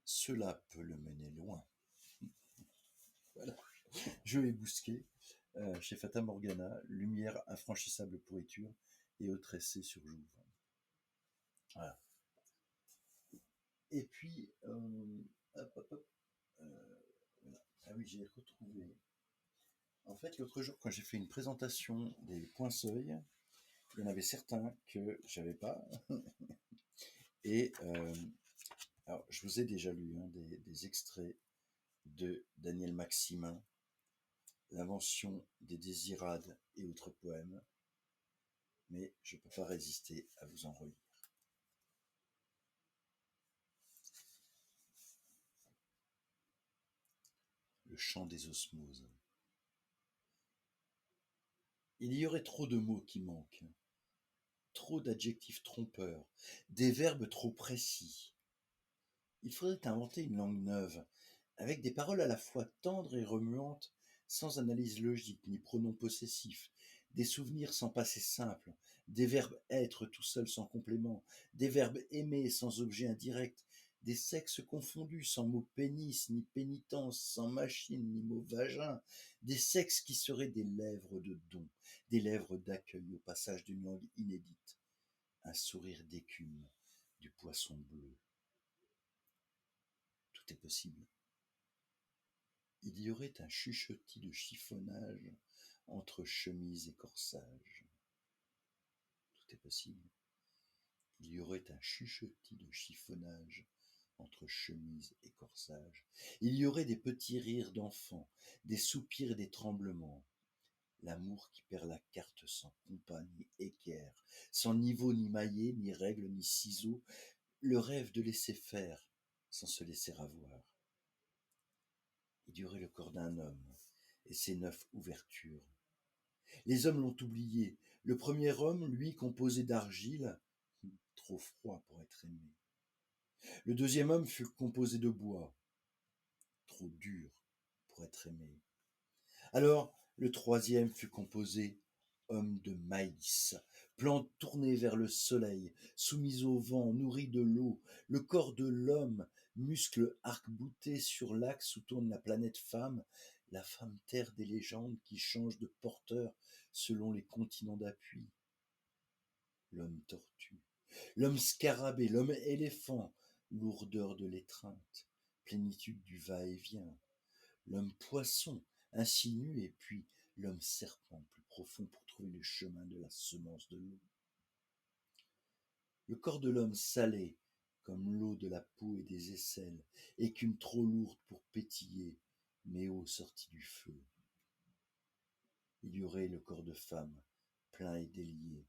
Cela peut le mener loin. Voilà. Je vais bousquer chez Fata Morgana, lumière infranchissable pourriture et autre essai sur Jouve. Voilà. Et puis, voilà. Ah oui, j'ai retrouvé. En fait, l'autre jour, quand j'ai fait une présentation des points seuil, il y en avait certains que j'avais pas. Et alors, je vous ai déjà lu des extraits de Daniel Maximin, L'invention des désirades et autres poèmes, mais je ne peux pas résister à vous en relire. Le chant des osmoses. Il y aurait trop de mots qui manquent, trop d'adjectifs trompeurs, des verbes trop précis. Il faudrait inventer une langue neuve, avec des paroles à la fois tendres et remuantes, sans analyse logique ni pronom possessif, des souvenirs sans passé simple, des verbes être tout seuls sans complément, des verbes aimer sans objet indirect, des sexes confondus sans mot pénis ni pénitence, sans machine ni mot vagin, des sexes qui seraient des lèvres de don, des lèvres d'accueil au passage d'une langue inédite, un sourire d'écume, du poisson bleu. Tout est possible. Il y aurait un chuchotis de chiffonnage entre chemise et corsage. Tout est possible. Il y aurait un chuchotis de chiffonnage entre chemise et corsage. Il y aurait des petits rires d'enfants, des soupirs et des tremblements. L'amour qui perd la carte sans compas ni équerre, sans niveau ni maillet, ni règle ni ciseaux. Le rêve de laisser faire sans se laisser avoir. Il y aurait le corps d'un homme et ses 9 ouvertures. Les hommes l'ont oublié. Le premier homme, lui, composé d'argile, trop froid pour être aimé. Le deuxième homme fut composé de bois, trop dur pour être aimé. Alors, le troisième fut composé homme de maïs, plante tournée vers le soleil, soumise au vent, nourrie de l'eau, le corps de l'homme, muscle arc-bouté sur l'axe où tourne la planète femme, la femme terre des légendes qui change de porteur selon les continents d'appui. L'homme tortue, l'homme scarabée, l'homme éléphant, lourdeur de l'étreinte, plénitude du va-et-vient, l'homme poisson, insinue, et puis l'homme serpent plus profond pour trouver le chemin de la semence de l'eau. Le corps de l'homme salé, comme l'eau de la peau et des aisselles, écume trop lourde pour pétiller, mais eau sortie du feu. Il y aurait le corps de femme, plein et délié,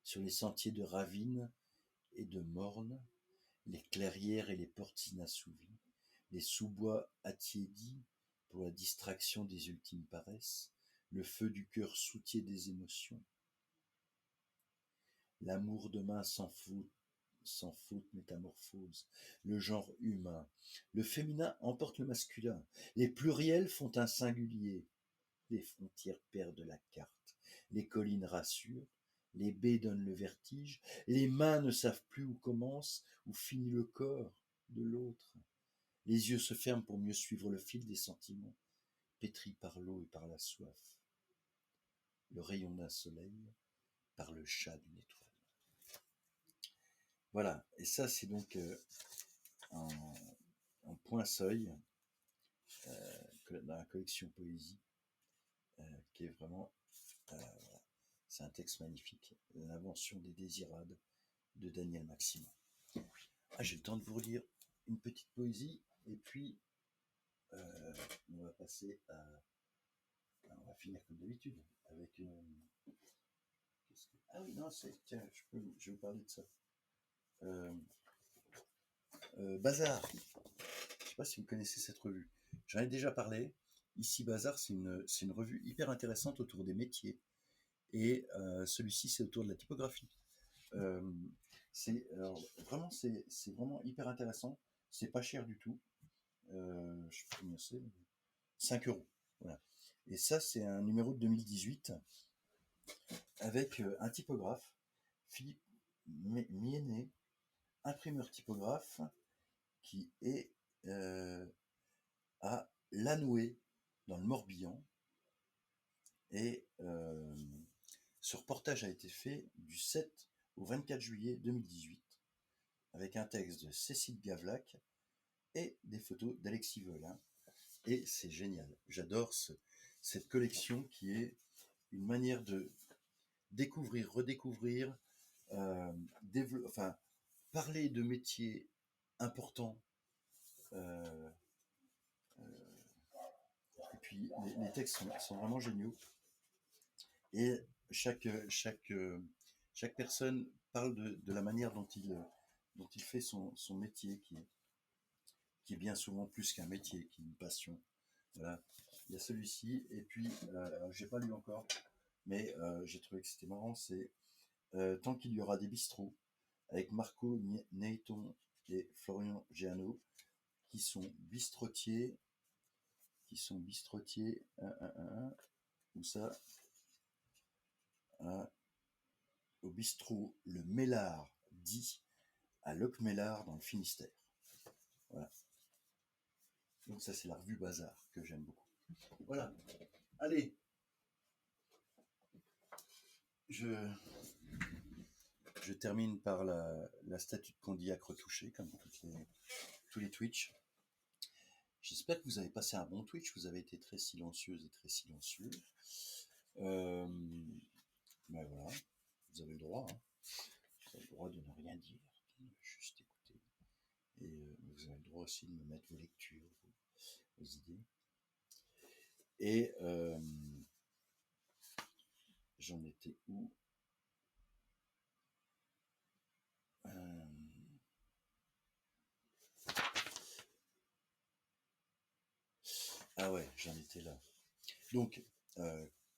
sur les sentiers de ravines et de mornes, les clairières et les portes inassouvies, les sous-bois attiédis pour la distraction des ultimes paresses, le feu du cœur soutier des émotions. L'amour demain sans faute métamorphose, le genre humain. Le féminin emporte le masculin. Les pluriels font un singulier. Les frontières perdent la carte. Les collines rassurent. Les baies donnent le vertige. Les mains ne savent plus où commence, où finit le corps de l'autre. Les yeux se ferment pour mieux suivre le fil des sentiments, pétris par l'eau et par la soif. Le rayon d'un soleil par le chat d'une étoile. Voilà, et ça c'est donc en point seuil dans la collection Poésie, qui est vraiment, c'est un texte magnifique, L'invention des désirades de Daniel Maximin. Ah, j'ai le temps de vous relire une petite poésie, et puis on va passer à... On va finir comme d'habitude, avec... Ah oui, non, tiens, je vais vous parler de ça. Bazar. Je ne sais pas si vous connaissez cette revue. J'en ai déjà parlé. Ici, Bazar, c'est une revue hyper intéressante autour des métiers. Et celui-ci, c'est autour de la typographie. Alors, vraiment, c'est vraiment hyper intéressant. C'est pas cher du tout. Je sais pas combien c'est. 5 euros. Voilà. Et ça, c'est un numéro de 2018 avec un typographe, Philippe Miennet, imprimeur typographe, qui est à Lanouée, dans le Morbihan. Et ce reportage a été fait du 7 au 24 juillet 2018, avec un texte de Cécile Gavlac et des photos d'Alexis Velin. Et c'est génial. J'adore cette collection qui est une manière de découvrir, redécouvrir, enfin, parler de métiers importants. Euh, et puis les textes sont vraiment géniaux. Et chaque personne parle de la manière dont il fait son métier, qui est bien souvent plus qu'un métier, qui est une passion. Voilà. Il y a celui-ci, et puis, j'ai pas lu encore, mais j'ai trouvé que c'était marrant, c'est Tant qu'il y aura des bistrots, avec Marco Neyton et Florian Giano, qui sont bistrotiers, où ça, hein, au bistrot Le Mélard dit à Locmélard dans le Finistère. Voilà. Donc ça, c'est la revue Bazar que j'aime beaucoup. Voilà. Allez, je, je termine par la statue de Condillac retouchée, comme tous les Twitch. J'espère que vous avez passé un bon Twitch. Vous avez été très silencieuse et très silencieux. Ben voilà, vous avez le droit. Hein. Vous avez le droit de ne rien dire, de juste écouter. Et vous avez le droit aussi de me mettre vos lectures, vos idées. Et j'en étais où? Ah ouais, j'en étais là. Donc,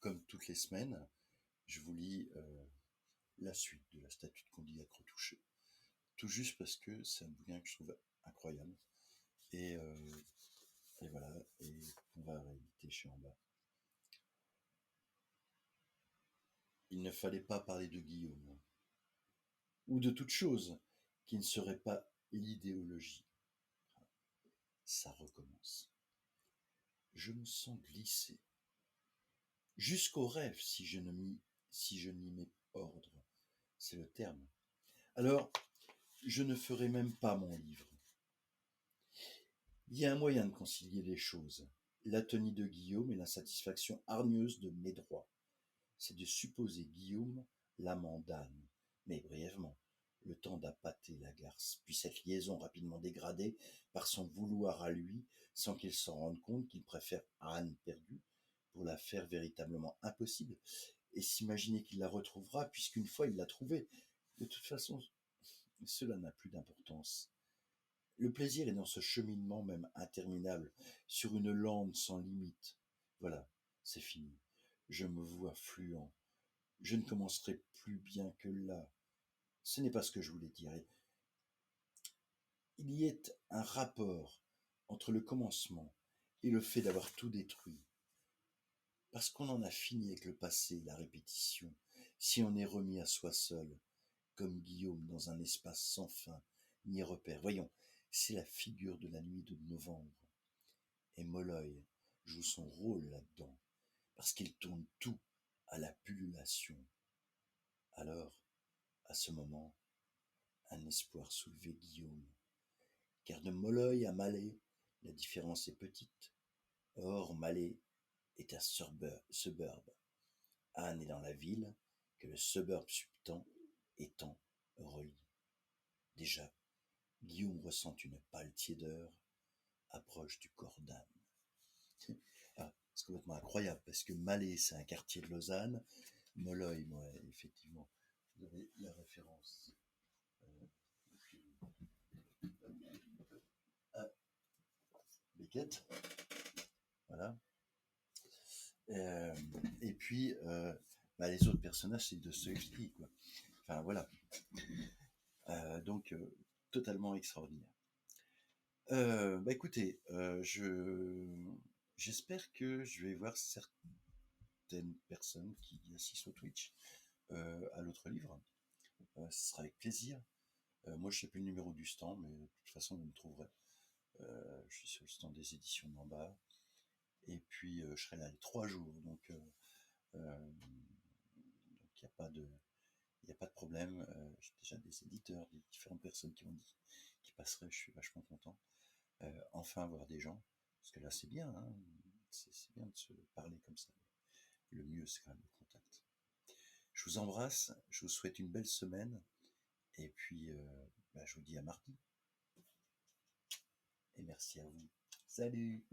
comme toutes les semaines, je vous lis la suite de la statue de Condillac retouchée. Tout juste parce que c'est un bouquin que je trouve incroyable. Et voilà, et on va rééditer chez En Bas. Il ne fallait pas parler de Guillaume, ou de toute chose qui ne serait pas l'idéologie. Ça recommence. Je me sens glissé. Jusqu'au rêve si je n'y mets ordre. C'est le terme. Alors, je ne ferai même pas mon livre. Il y a un moyen de concilier les choses. L'atonie de Guillaume et l'insatisfaction hargneuse de mes droits. C'est de supposer Guillaume l'amant d'Anne, mais brièvement, le temps d'appâter la garce, puis cette liaison rapidement dégradée par son vouloir à lui, sans qu'il s'en rende compte qu'il préfère Anne perdue pour la faire véritablement impossible, et s'imaginer qu'il la retrouvera, puisqu'une fois il l'a trouvée. De toute façon, cela n'a plus d'importance. Le plaisir est dans ce cheminement même interminable, sur une lande sans limite. Voilà, c'est fini. Je me vois fluent. Je ne commencerai plus bien que là. Ce n'est pas ce que je voulais dire. Il y est un rapport entre le commencement et le fait d'avoir tout détruit. Parce qu'on en a fini avec le passé, la répétition, si on est remis à soi seul, comme Guillaume dans un espace sans fin, ni repère. Voyons, c'est la figure de la nuit de novembre. Et Molloy joue son rôle là-dedans, parce qu'il tourne tout à la pullulation. Alors, à ce moment, un espoir soulevait Guillaume. Car de Molloy à Malais, la différence est petite. Or, Malais est un suburb. Anne est dans la ville que le suburb subtend, étant relie. Déjà, Guillaume ressent une pâle tiédeur, approche du corps d'Anne. Ah, c'est complètement incroyable, parce que Malais, c'est un quartier de Lausanne. Molloy, ouais, effectivement, vous avez la référence. À Beckett, voilà. Et puis, les autres personnages, c'est Dostoïevski, quoi. Enfin, voilà. Donc totalement extraordinaire. Bah, écoutez, j'espère que je vais voir certaines personnes qui assistent au Twitch, à l'autre livre. Ce sera avec plaisir. Moi, je sais plus le numéro du stand, mais de toute façon, vous me trouverez. Je suis sur le stand des éditions Mamba. Et puis, je serai là les 3 jours, donc il n'y a pas de problème. J'ai déjà des éditeurs, des différentes personnes qui m'ont dit qu'ils passeraient. Je suis vachement content. Enfin, voir des gens, parce que là, c'est bien, hein, c'est bien de se parler comme ça. Le mieux, c'est quand même le contact. Je vous embrasse, je vous souhaite une belle semaine, et puis bah, je vous dis à mardi. Et merci à vous. Salut!